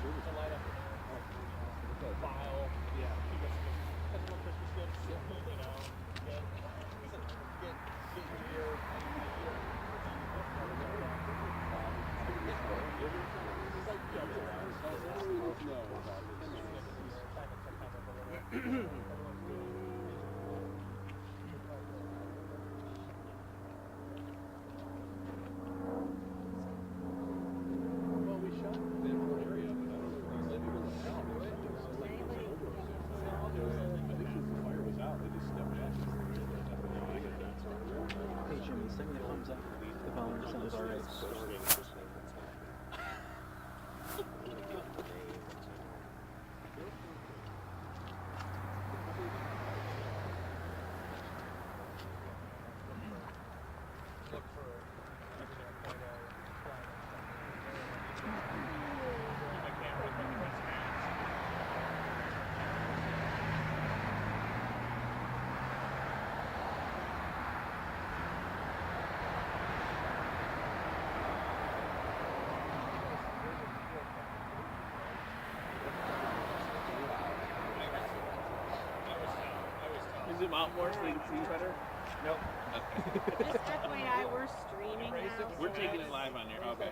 service. To light up file, physical Christmas gifts, you know, get your well, we shot in the area, but I don't know if he's living in the town. I think since the fire was out, they just stepped back. Hey Jimmy, send me a thumbs up. The phone sounds alright. Zoom out more so you can see better? Nope. Just FYI, we're streaming now. We're taking it live on here. Okay.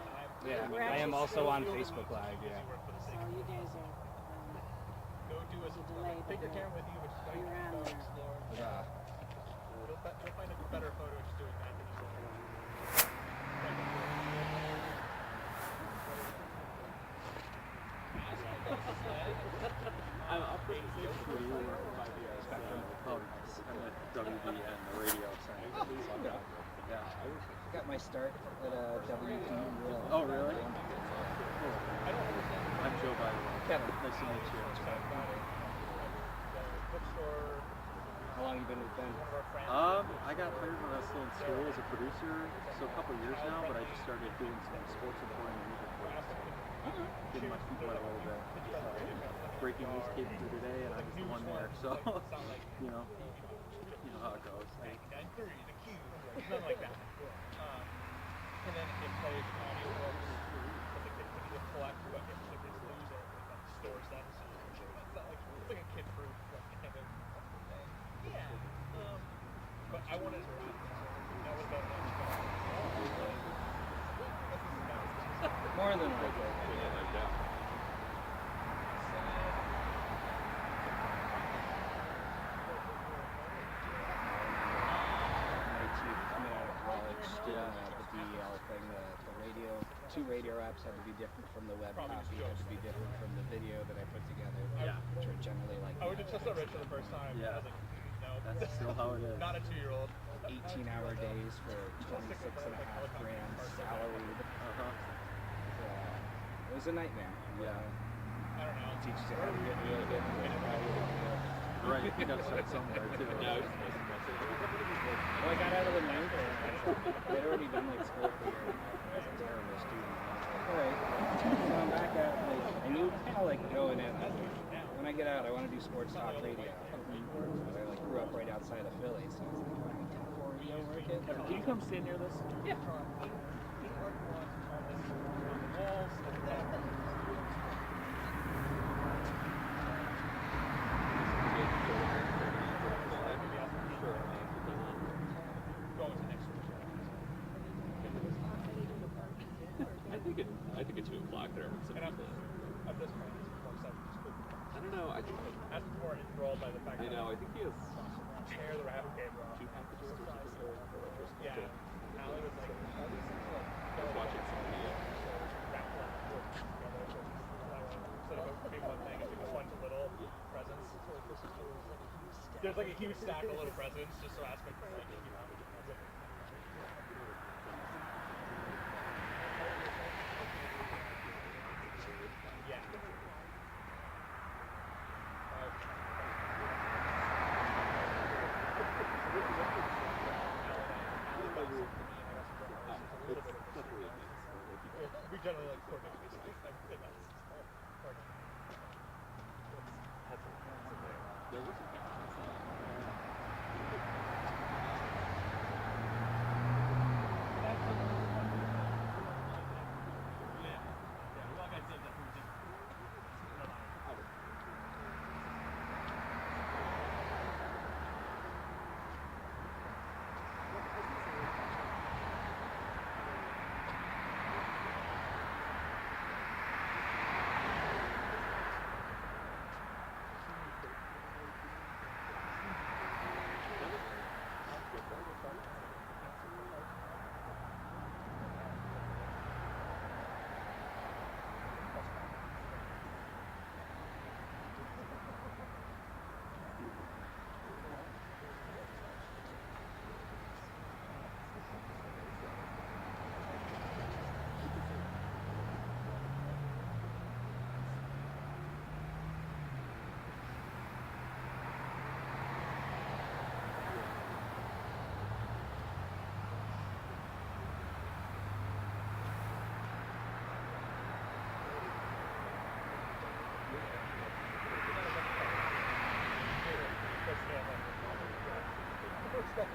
Yeah, I am also on Facebook Live, yeah. So you guys are Go do a delay. take your camera with you, but just You're around go there. explore. Yeah. You'll find a better photo just doing that than just I'm up with the studio by the spectrum. Oh, nice. I'm at WB and the radio side. Yeah. I got my start at WGRZ-TV. Oh, really? Cool. I'm Joe, by the way. Kevin. Nice to meet you. How long you been with Ben? I got hired when I was still in school as a producer, so a couple of years now, but I just started doing some sports reporting and music reporting. Getting my feet wet a little bit. Breaking news came through today, and I was the one there, so you know how it goes. The cue, nothing like that. And then it plays audio books for the kids when you collect, but if they just lose it, it stores them. So it's not like it's like a kid proof kind of thing. Yeah. But I wanted to that was about More than like that. Two radio apps had to be different from the web copy, had to be different from the video that I put together, which are generally like I was just so rich for the first time. Yeah. I was like, no. That's still how it is. Not a 2-year-old. 18-hour days for 26.5 grand salaried. It was a nightmare. Yeah. I don't know. It teaches you how to get really good at it. Right, you gotta start somewhere too. Well, I got out of the ninth and I'd already done like school for a year. I was a terrible student. Alright, so I'm back at, like, I knew kind of like going in, when I get out, I want to do sports talk radio. I like grew up right outside of Philly, so I was like, why don't you work it? Can you come sit near this? Yeah. I think it's 2 o'clock there. At this point, I don't know. I think as before, it's rolled by the fact that I think he has share the raffle game wrong. 2 packages or something. Yeah. Allie was like, I was watching somebody raffle together. Instead of being one thing, it's like a bunch of little presents. There's like a huge stack of little presents, just so aspect of like, you know. We generally like coordinate these things. There was a You're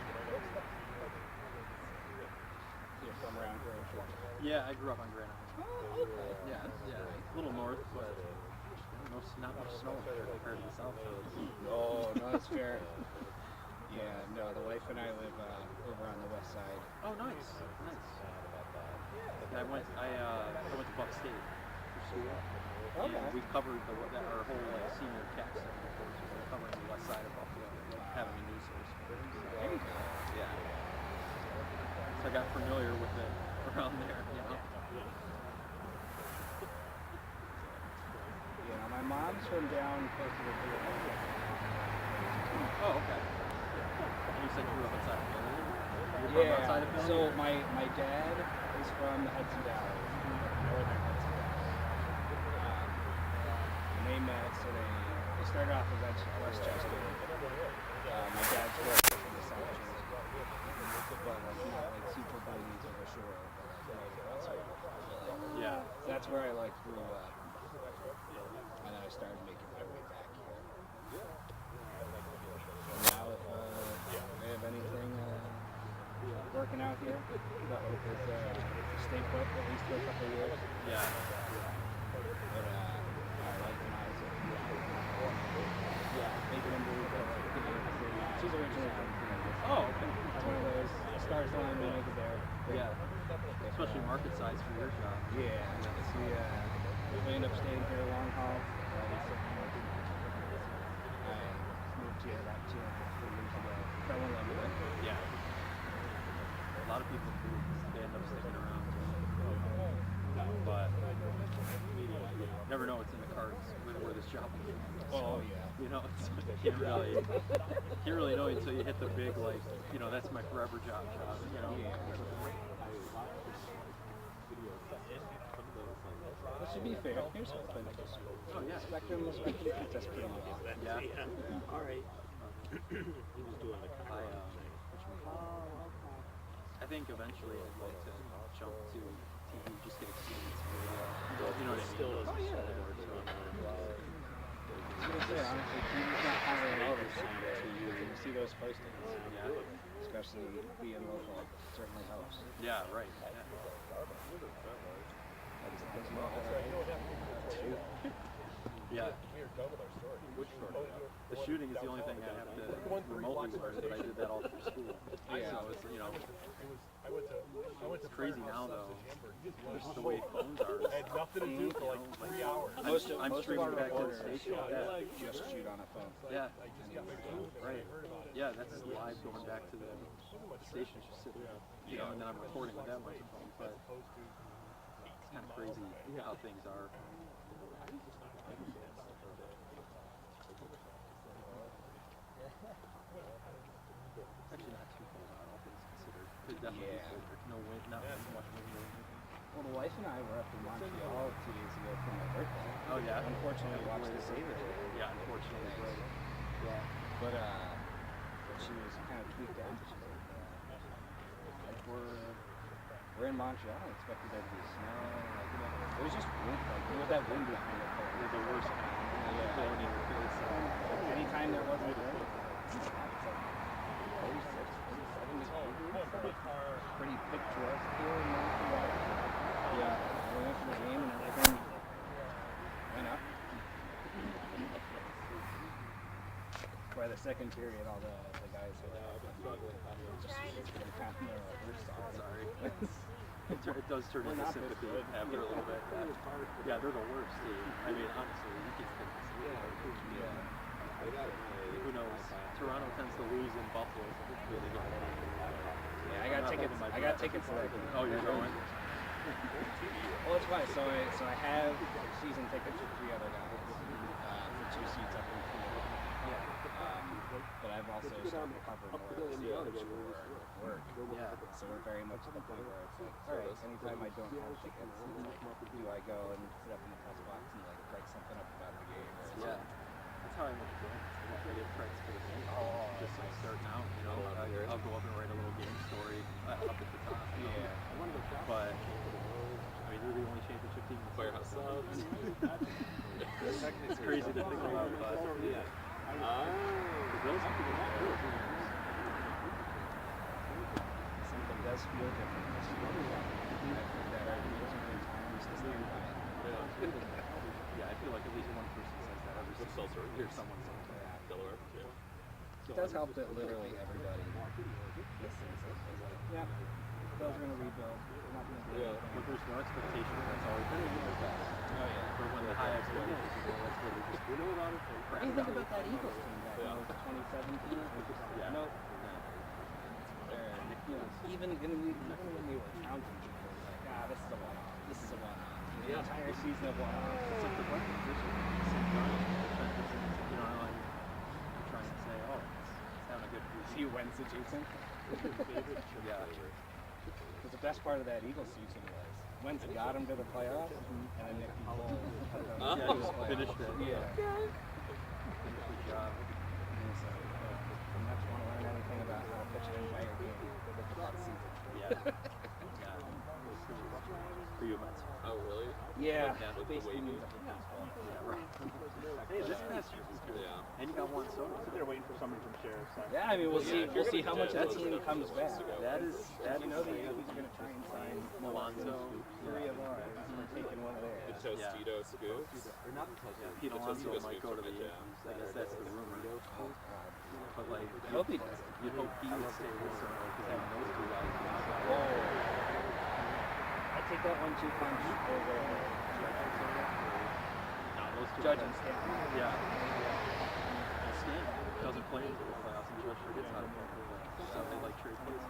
from around here, I'm sure. Yeah, I grew up on Grand Island. Oh, okay. Yeah, a little north, but not much snow compared to the south. Oh, no, that's fair. Yeah, no, the wife and I live over on the west side. Oh, nice. I went to Buck State for school. Okay. And we covered our whole senior CAC stuff, covering the west side of Buffalo, having a news source. There you go. Yeah. So I got familiar with it around there, you know. Yeah, my mom's from down close to the border. Oh, okay. You said you grew up outside of Philly? You're from Yeah, outside of Philly? so my dad is from the Hudson Valley, northern Hudson Valley. And they met, so they started off in Westchester. My dad's worked in the South Jersey. But not like super buddies or the shore, but right across the river. Yeah. So that's where I grew up. And then I started making my way back here. And now if I have anything working out here, the hope is stay put at least for a couple of years. Yeah. But my wife and I, making a move. She's originally from Phoenix. Oh, okay. It's one of those stars align, we make it there. Yeah. Especially market size for your job. Yeah, we end up staying here long haul. I moved here about 2.5 years ago. Fell in love with it. Yeah. A lot of people do. They end up sticking around. But you never know what's in the cards where this job will be. Oh yeah. You know, you can't really know until you hit the big, like, you know, that's my forever job, you know. Yeah. That should be fair. Here's something. Oh, yeah. Spectrum fits us pretty well. Yeah. All right. He was doing the I think eventually I'd like to jump to TV, just get experience for you know what I mean? still Oh, yeah. I was gonna say, honestly, TV's not hiring all this time, so you see those postings. Yeah. Especially being local, certainly helps. Yeah, right. Yeah. The shooting is the only thing I have to remotely learn, but I did that all through school. Yeah. So it's, you know, it's crazy now though. Just the way phones are. Had nothing to do for like 3 hours. I'm streaming back to the station. Yeah. Just shoot on a phone. Yeah. Right. Yeah, that's live going back to the station, just sitting there. You know, and then I'm recording with that microphone. But it's kind of crazy how things are. Actually, not too cold out, all things considered. But definitely colder. No wind, not much wind. Well, the wife and I were up in Montreal 2 days ago for my birthday. Oh yeah. Unfortunately, I watched the Sabres game. Yeah, unfortunately, right. Yeah. But she was kind of tweaked out. She's like we're in Montreal. I expected there to be snow. Like, you know, it was just wind. Like, you know, that wind behind the cold. They're the worst kind. Yeah. Blowing in your face. Anytime there wasn't rain, it's like 36, 37 degrees. Pretty picturesque here in Montreal. Yeah, we went to the game and everything went up. By the second period, all the guys were just kind of Sorry. It does turn into sympathy after a little bit. Yeah, they're the worst team. I mean, honestly, you can think this. Yeah. Who knows? Toronto tends to lose in Buffalo. Yeah, I got tickets there. Oh, you're going? Well, it's fine. So I have season tickets with 3 other guys for 2 seats up in Florida. But I've also started to cover more of the others for work. Yeah. So we're very much at the point where it's like, all right, anytime I don't have tickets, do I go and sit up in the press box and like write something up about the game? Yeah. That's how I make it. I get credits for the game. Just like starting out, you know, I'll go up and write a little game story up at the top. You know? Yeah. But I mean, they're the only championship team in the playoffs. It's crazy to think about, but the Bills have to get does feel different this year. I think that our Eagles are in times to stand by. Yeah, I feel like at least one person says that every single year. Someone says that. Delaware. It does help that literally everybody listens. Yeah, those are going to rebuild. They're not going to do anything. When there's no expectation, that's always been the best. Oh yeah. But when the high expectations are there, that's really just, we know about it. What do you think about that Eagles team back in 2017? Yeah. Nope. Even when we were counting people, like, this is a one-off. This is a one-off. The entire season of one-off. It's like the best position. St. John's defense is, you know, like, you're trying to say, oh, it's having a good season. See Wentz adjacent. Yeah. Because the best part of that Eagles season was Wentz got him to the playoffs, and then Nick Foles Finished it. Yeah. Finished the job. And so, if Mets want to learn anything about how to pitch an entire game, look at that season. Yeah. For you, Mets. Oh, really? Yeah. With the Basically wavy. means a baseball. Yeah, right. Hey, this past year was good. Yeah. And you got one soda. They're waiting for someone from Sheriff's. Yeah, I mean, we'll see. We'll see how much of the team comes back. That is, You know, the Yankees are going to try and sign Alonso. 3 of ours. We're taking one of The theirs. Tostito Scoops. Pete Alonso Tostito might Scoops go to from the the Yankees. I guess that's the rumor. Oh, God. But like, I hope he does. you'd hope he would stay with someone because having those two guys. I take that 1-2 punch over No, those two Judge guys. and Stanton. Yeah. And Stanton doesn't play into the playoffs and Judge forgets how to play into the playoffs. So they like trade places.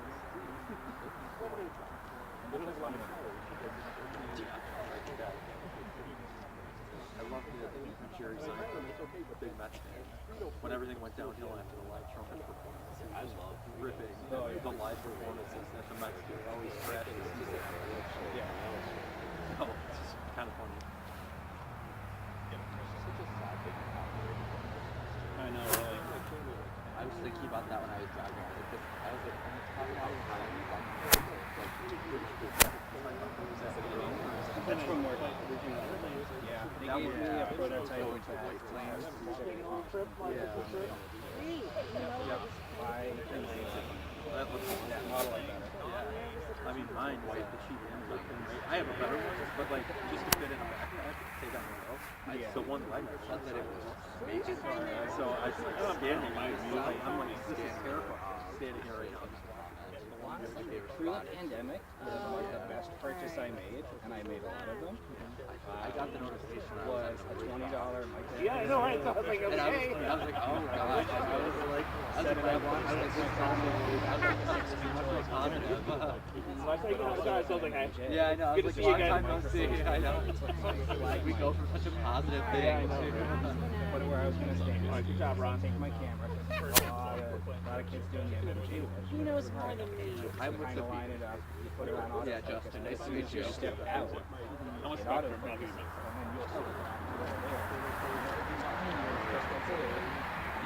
I love the Jerry Seinfeld, big Mets fan. When everything went downhill after the live trumpet performance, I love ripping the live performances that the Mets do. It always crashes. Yeah. Oh, it's just kind of funny. I know, really. I was thinking about that when I was driving. I was like, That's from work. Yeah, they gave me a prototype of that last That looks that model I better. yeah. I mean, mine, white, the cheap end, like, I have a better one, but like, just to fit in a backpack, take on the row. Yeah. The one that I got, that it was amazing. So I was like, standing, I'm like, this is terrifying. Standing here right now. Honestly, through the pandemic, like the best purchase I made, and I made a lot of them, I got the notification was a $20 mic. Yeah, I know, right? So I was like, and I okay. was like, oh my gosh. And I was like, I was like, positive. So I saw you guys, I was like, hey. Yeah, I know. I Good was to like, see you long guys. time no see. I know. Like, we go for such a positive thing. But where I was going to stay. All right, good job, Ron. Take my camera. A lot of kids doing the MMG. He knows more than me. I'm with Kind the of line it up. You put it on auto. Yeah, Justin, nice to meet you. Step out. How much It spectrum auto have you focuses, seen? and then you'll see it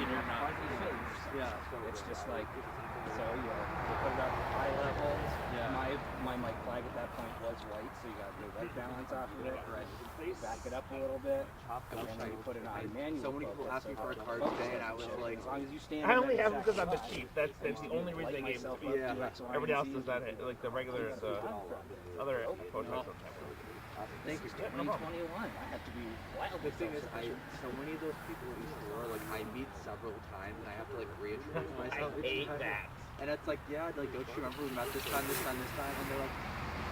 in your not face. Yeah. It's just like, so you put it up at high level. Yeah. My mic flag at that point was white, so you got the white balance off of it. Back it up a little bit, and then you put it on manual. So many people focus, asked me so for a card today, and I was like, as long as you stand. I only in have that them because I'm the exact chief. spot, That's the only reason they gave it to me. Yeah. Everybody else does that, like the regular, the other photos. thank you. 2021. I have to be wild. The thing is, so many of those people in the store, like, I meet several times, and I have to, like, reintroduce myself each hate time. that. And it's like, yeah, like, don't you remember we met this time, and they're like,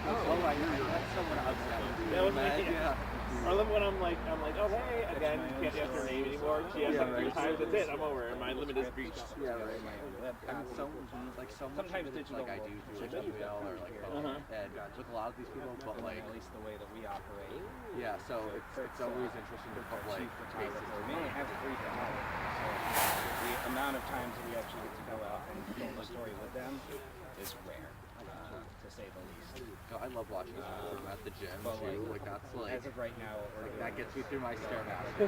oh, I met someone outside. That was me. Yeah. I love when I'm like, oh hey, again, you can't ask her name anymore. She has like 3 times. That's it. I'm over. My limit is reached. Yeah, right. I mean, so much Sometimes of it, digital like, I do through like email or like, and with a lot of these people, but like, At least the way that we operate. yeah, so it's always interesting to put like faces to We only have 3 dollars. So the amount of times that we actually get to go out and tell the story with them is rare, to say the least. No, I love watching them at the gym But too. Like that's like as of right now, that gets me through my stairmaster.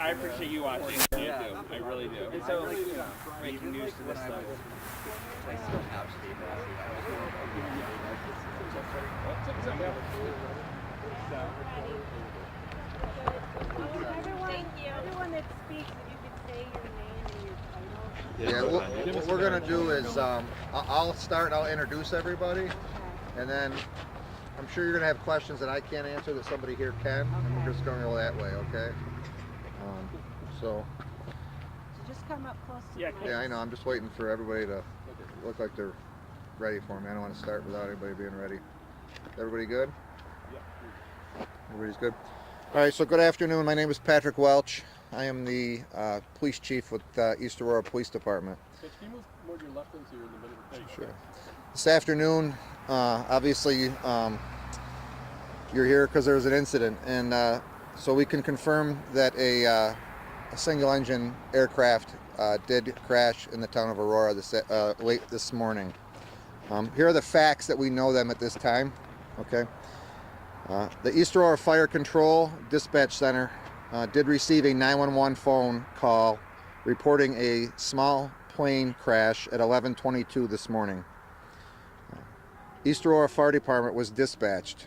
I appreciate you watching. Yeah. I do. I really do. And so, like, you know, breaking news to this stuff. I still have Steve. Everyone that speaks, if you could stay say your name and your title? Yeah, what we're gonna do is I'll start. I'll introduce everybody, Okay. and then I'm sure you're gonna have questions that I can't answer that somebody here can, and we're just gonna go that way, okay? So So just come up close to Yeah, the yeah, I mic. know. I'm just waiting for everybody to look like they're ready for me. I don't want to start without anybody being ready. Everybody good? Everybody's good. All right. So good afternoon. My name is Patrick Welch. I am the police chief with East Aurora Police Department. So can you move more to your left so you're in the middle of the page? Sure. This afternoon, obviously, you're here because there was an incident, and so we can confirm that a single-engine aircraft did crash in the town of Aurora late this morning. Here are the facts that we know them at this time. Okay. The East Aurora Fire Control Dispatch Center did receive a 911 phone call reporting a small plane crash at 11:22 this morning. East Aurora Fire Department was dispatched.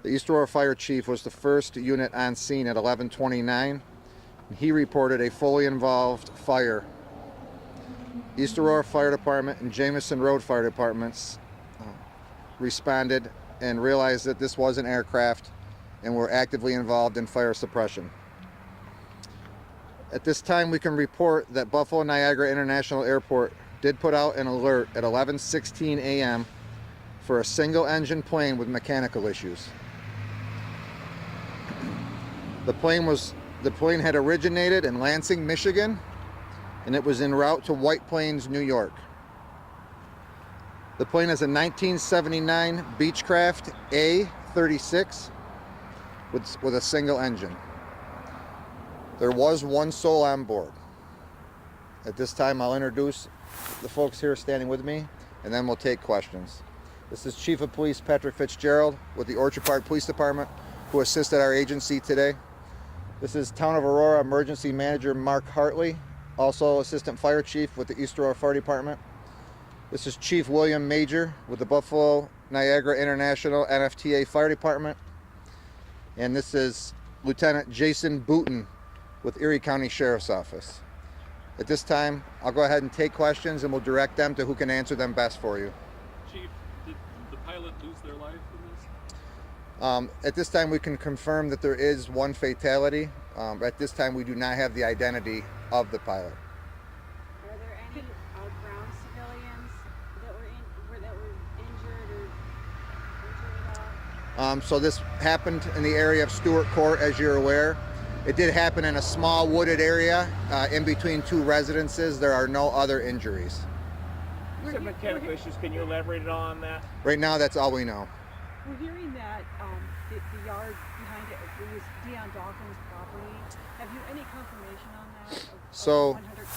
The East Aurora Fire Chief was the first unit on scene at 11:29. He reported a fully involved fire. East Aurora Fire Department and Jamison Road Fire Departments responded and realized that this was an aircraft and were actively involved in fire suppression. At this time, we can report that Buffalo Niagara International Airport did put out an alert at 11:16 a.m. for a single-engine plane with mechanical issues. The plane had originated in Lansing, Michigan, and it was en route to White Plains, New York. The plane is a 1979 Beechcraft A36 with a single engine. There was one soul on board. At this time, I'll introduce the folks here standing with me, and then we'll take questions. This is Chief of Police Patrick Fitzgerald with the Orchard Park Police Department, who assisted our agency today. This is Town of Aurora Emergency Manager Mark Hartley, also Assistant Fire Chief with the East Aurora Fire Department. This is Chief William Major with the Buffalo Niagara International NFTA Fire Department. And this is Lieutenant Jason Booten with Erie County Sheriff's Office. At this time, I'll go ahead and take questions and we'll direct them to who can answer them best for you. Chief, did the pilot lose their life in this? At this time, we can confirm that there is one fatality. At this time, we do not have the identity of the pilot. Are there any ground civilians that were injured or injured at all? So this happened in the area of Stewart Court, as you're aware. It did happen in a small wooded area in between two residences. There are no other injuries. You said mechanical issues. Can you elaborate on that? Right now, that's all we know. We're hearing that the yard behind it was Deion Dawkins' property. Have you any confirmation on that? So, 100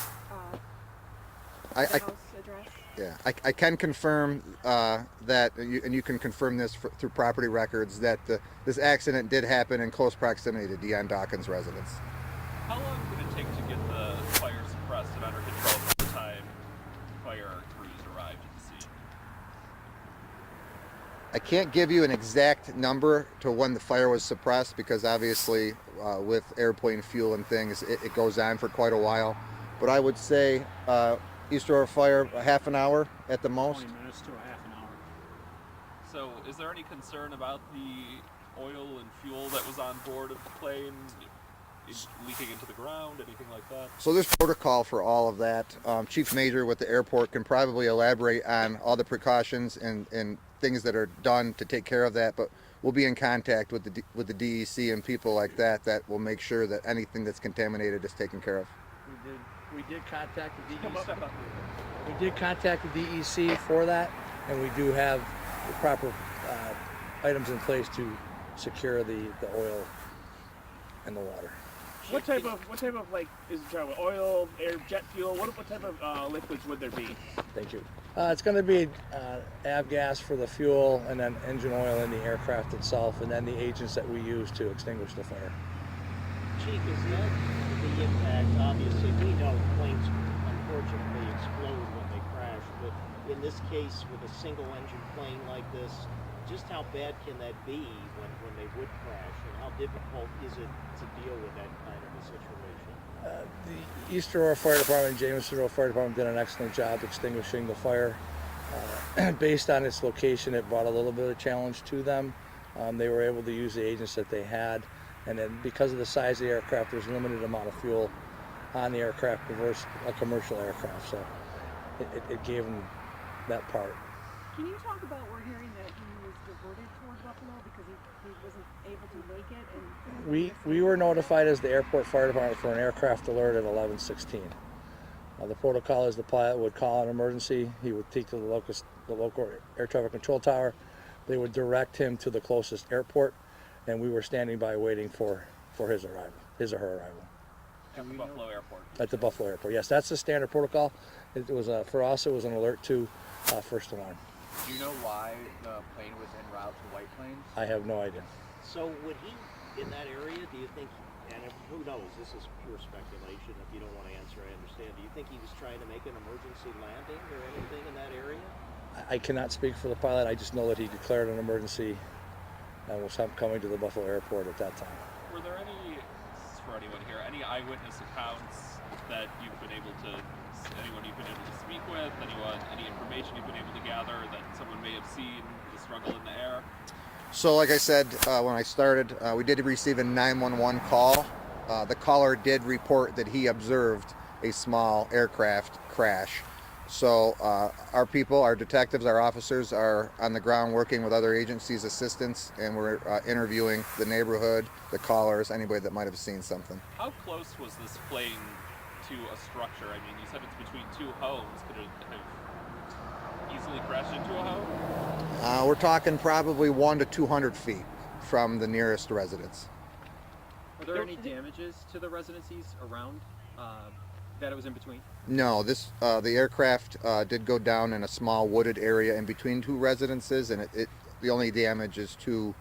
I house address? Yeah, I can confirm that, and you can confirm this through property records, that this accident did happen in close proximity to Deion Dawkins' residence. How long did it take to get the fire suppressed and under control by the time fire crews arrived at the scene? I can't give you an exact number to when the fire was suppressed because obviously with airplane fuel and things, it goes on for quite a while. But I would say East Aurora Fire, a half an hour at the most. 20 minutes to a half an hour. So, is there any concern about the oil and fuel that was on board of the plane leaking into the ground, anything like that? So there's protocol for all of that. Chief Major with the airport can probably elaborate on all the precautions and things that are done to take care of that, but we'll be in contact with the DEC and people like that will make sure that anything that's contaminated is taken care of. We did contact the DEC. We did contact the DEC for that, and we do have the proper items in place to secure the oil and the water. What type of like is it talking about oil, air, jet fuel? What type of liquids would there be? Thank you. It's going to be avgas for the fuel, and then engine oil in the aircraft itself, and then the agents that we use to extinguish the fire. Chief, is that the impact? Obviously, we know planes unfortunately explode when they crash, but in this case, with a single engine plane like this, just how bad can that be when they would crash, and how difficult is it to deal with that kind of a situation? The East Aurora Fire Department and Jameson Aurora Fire Department did an excellent job extinguishing the fire. Based on its location, it brought a little bit of challenge to them. They were able to use the agents that they had, and then because of the size of the aircraft, there's a limited amount of fuel on the aircraft versus a commercial aircraft, so it gave them that part. Can you talk about, we're hearing that he was diverted toward Buffalo because he wasn't able to make it? And We were notified as the airport fire department for an aircraft alert at 11:16. The protocol is the pilot would call an emergency. He would take to the local air traffic control tower. They would direct him to the closest airport, and we were standing by waiting for his arrival, his or her arrival. At the Buffalo Airport. At the Buffalo Airport, yes, that's the standard protocol. It was for us. It was an alert to first alarm. Do you know why the plane was en route to White Plains? I have no idea. So would he, in that area, do you think, and who knows, this is pure speculation, if you don't want to answer, I understand. Do you think he was trying to make an emergency landing or anything in that area? I cannot speak for the pilot. I just know that he declared an emergency and was coming to the Buffalo Airport at that time. Were there any, for anyone here, any eyewitness accounts that you've been able to, anyone you've been able to speak with, any information you've been able to gather that someone may have seen the struggle in the air? So like I said, when I started, we did receive a 911 call. The caller did report that he observed a small aircraft crash. So our people, our detectives, our officers are on the ground working with other agencies' assistants, and we're interviewing the neighborhood, the callers, anybody that might have seen something. How close was this plane to a structure? I mean, you said it's between two homes. Could it have easily crashed into a home? We're talking probably 100 to 200 feet from the nearest residence. Are there any damages to the residencies around that it was in between? No, the aircraft did go down in a small wooded area in between two residences, and the only damage is to,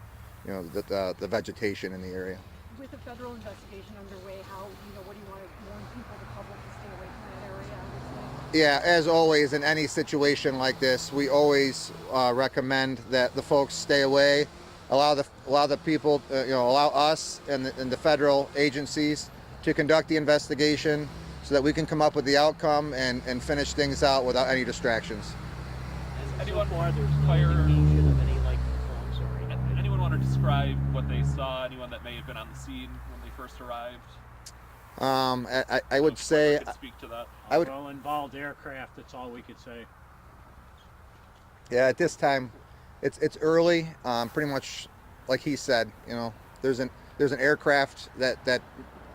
the vegetation in the area. with a federal investigation underway, what do you want to warn people, the public, to stay away from that area, obviously? Yeah, as always, in any situation like this, we always recommend that the folks stay away, allow the people, allow us and the federal agencies to conduct the investigation so that we can come up with the outcome and finish things out without any distractions. And so far, there's no indication of any, anyone want to describe what they saw? Anyone that may have been on the scene when they first arrived? I would say could speak to that. All involved aircraft, that's all we could say. Yeah, at this time, it's early. Pretty much, like he said, there's an aircraft that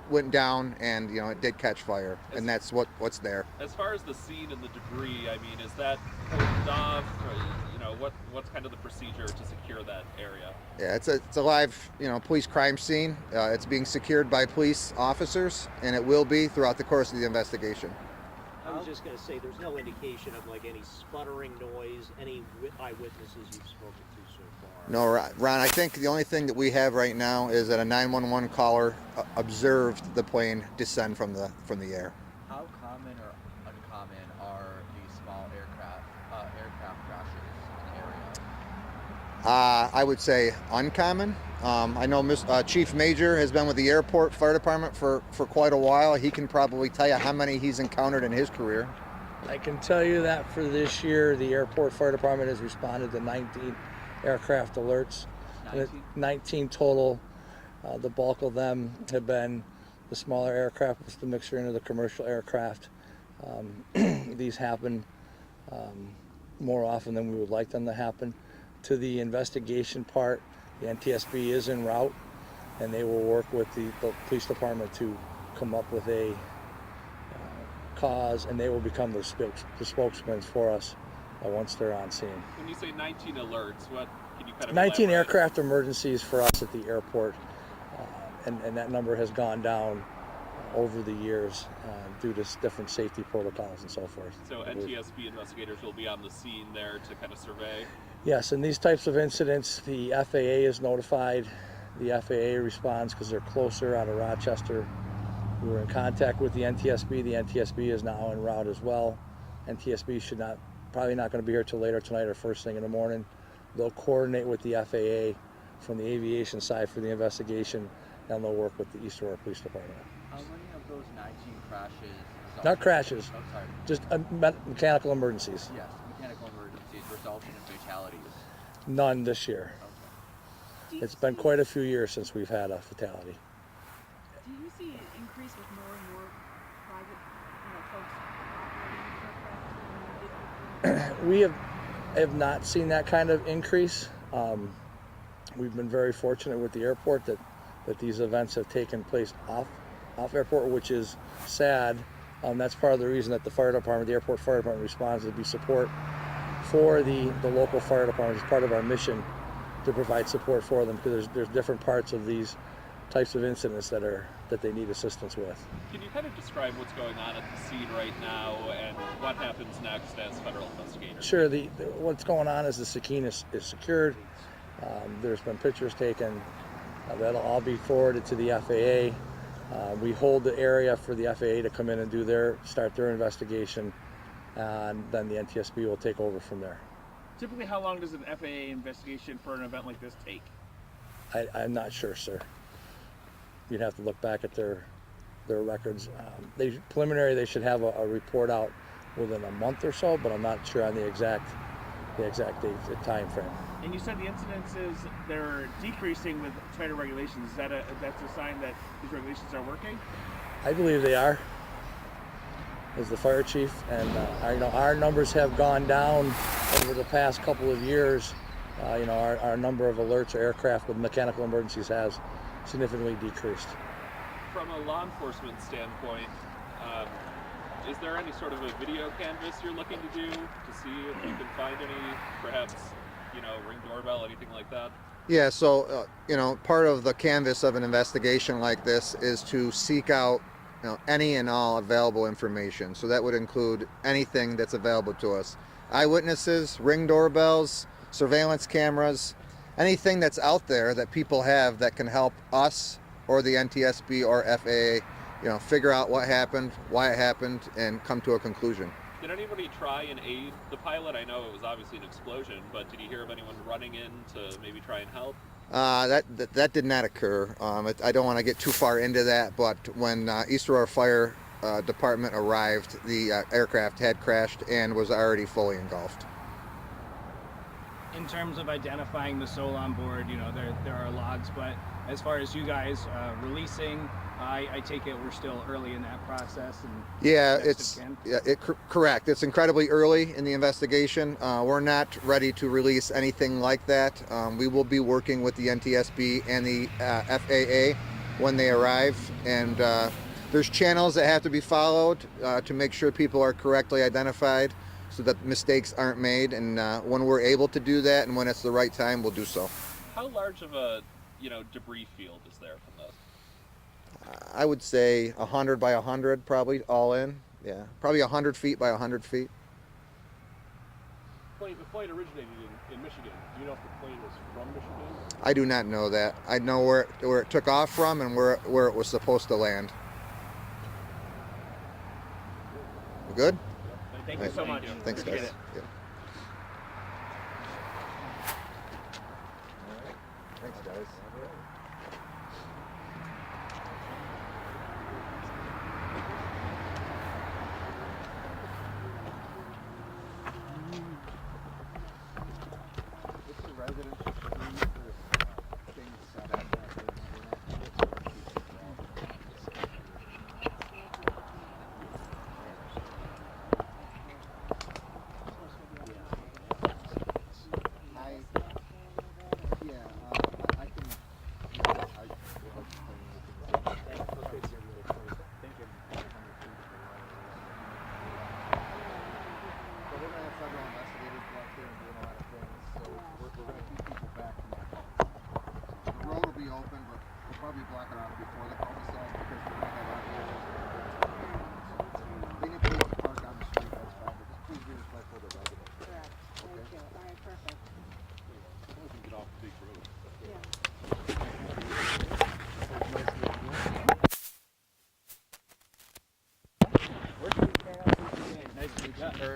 went down, and it did catch fire, and that's what's there. As far as the scene and the debris, I mean, is that closed off? Or, what's kind of the procedure to secure that area? Yeah, it's a live police crime scene. It's being secured by police officers, and it will be throughout the course of the investigation. I was just going to say, there's no indication of any sputtering noise, any eyewitnesses you've spoken to so far. No, Ron, I think the only thing that we have right now is that a 911 caller observed the plane descend from the air. How common or uncommon are these small aircraft crashes in the area? I would say uncommon. I know Chief Major has been with the airport fire department for quite a while. He can probably tell you how many he's encountered in his career. I can tell you that for this year, the airport fire department has responded to 19 aircraft alerts. 19 total. The bulk of them have been the smaller aircraft with the mixture into the commercial aircraft. These happen more often than we would like them to happen. To the investigation part, the NTSB is en route, and they will work with the police department to come up with a cause, and they will become the spokesmen for us once they're on scene. When you say 19 alerts, what can you kind of 19 elaborate? aircraft emergencies for us at the airport, and that number has gone down over the years due to different safety protocols and so forth. So NTSB investigators will be on the scene there to kind of survey? Yes, in these types of incidents, the FAA is notified. The FAA responds because they're closer out of Rochester. We were in contact with the NTSB. The NTSB is now en route as well. NTSB probably not going to be here till later tonight or first thing in the morning. they'll coordinate with the FAA from the aviation side for the investigation, and they'll work with the East Aurora Police Department. How many of those 19 crashes resulted Not crashes, oh, sorry. just mechanical emergencies. Yes, mechanical emergencies resulting in fatalities. None this year. Okay. It's been quite a few years since we've had a fatality. Do you see an increase with more and more private, folks operating aircraft? We have not seen that kind of increase. We've been very fortunate with the airport that these events have taken place off airport, which is sad. That's part of the reason that the fire department, the airport fire department, responds to be support for the local fire department. It's part of our mission to provide support for them, because there's different parts of these types of incidents that they need assistance with. Can you kind of describe what's going on at the scene right now and what happens next as federal investigators? Sure. What's going on is the Sakine is secured. There's been pictures taken. That'll all be forwarded to the FAA. We hold the area for the FAA to come in and start their investigation, and then the NTSB will take over from there. Typically, how long does an FAA investigation for an event like this take? I'm not sure, sir. You'd have to look back at their records. Preliminary, they should have a report out within a month or so, but I'm not sure on the exact date, the time frame. And you said the incidences, they're decreasing with tighter regulations. That's a sign that these regulations are working? I believe they are, as the fire chief, and our numbers have gone down over the past couple of years. Our number of alerts or aircraft with mechanical emergencies has significantly decreased. From a law enforcement standpoint, is there any sort of a video canvas you're looking to do to see if you can find any, perhaps, Ring doorbell, anything like that? Yeah, so, part of the canvas of an investigation like this is to seek out, any and all available information. So that would include anything that's available to us. Eyewitnesses, Ring doorbells, surveillance cameras, anything that's out there that people have that can help us or the NTSB or FAA, figure out what happened, why it happened, and come to a conclusion. Did anybody try and aid the pilot? I know it was obviously an explosion, but did you hear of anyone running in to maybe try and help? That did not occur. I don't want to get too far into that, but when East Aurora Fire Department arrived, the aircraft had crashed and was already fully engulfed. In terms of identifying the soul on board, there are logs, but as far as you guys releasing, I take it we're still early in that process. And yeah, correct. It's incredibly early in the investigation. We're not ready to release anything like that. We will be working with the NTSB and the FAA when they arrive, and there's channels that have to be followed to make sure people are correctly identified, so that mistakes aren't made. And when we're able to do that, and when it's the right time, we'll do so. How large of a debris field is there from this? I would say 100 by 100, probably all in. Yeah, probably 100 feet by 100 feet. The flight originated in Michigan. Do you know if the plane was from Michigan? I do not know that. I know where it took off from and where it was supposed to land. Good? Thank you so much. Thanks, Appreciate guys. it. Yeah. Thanks, guys.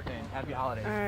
And happy holidays. All right.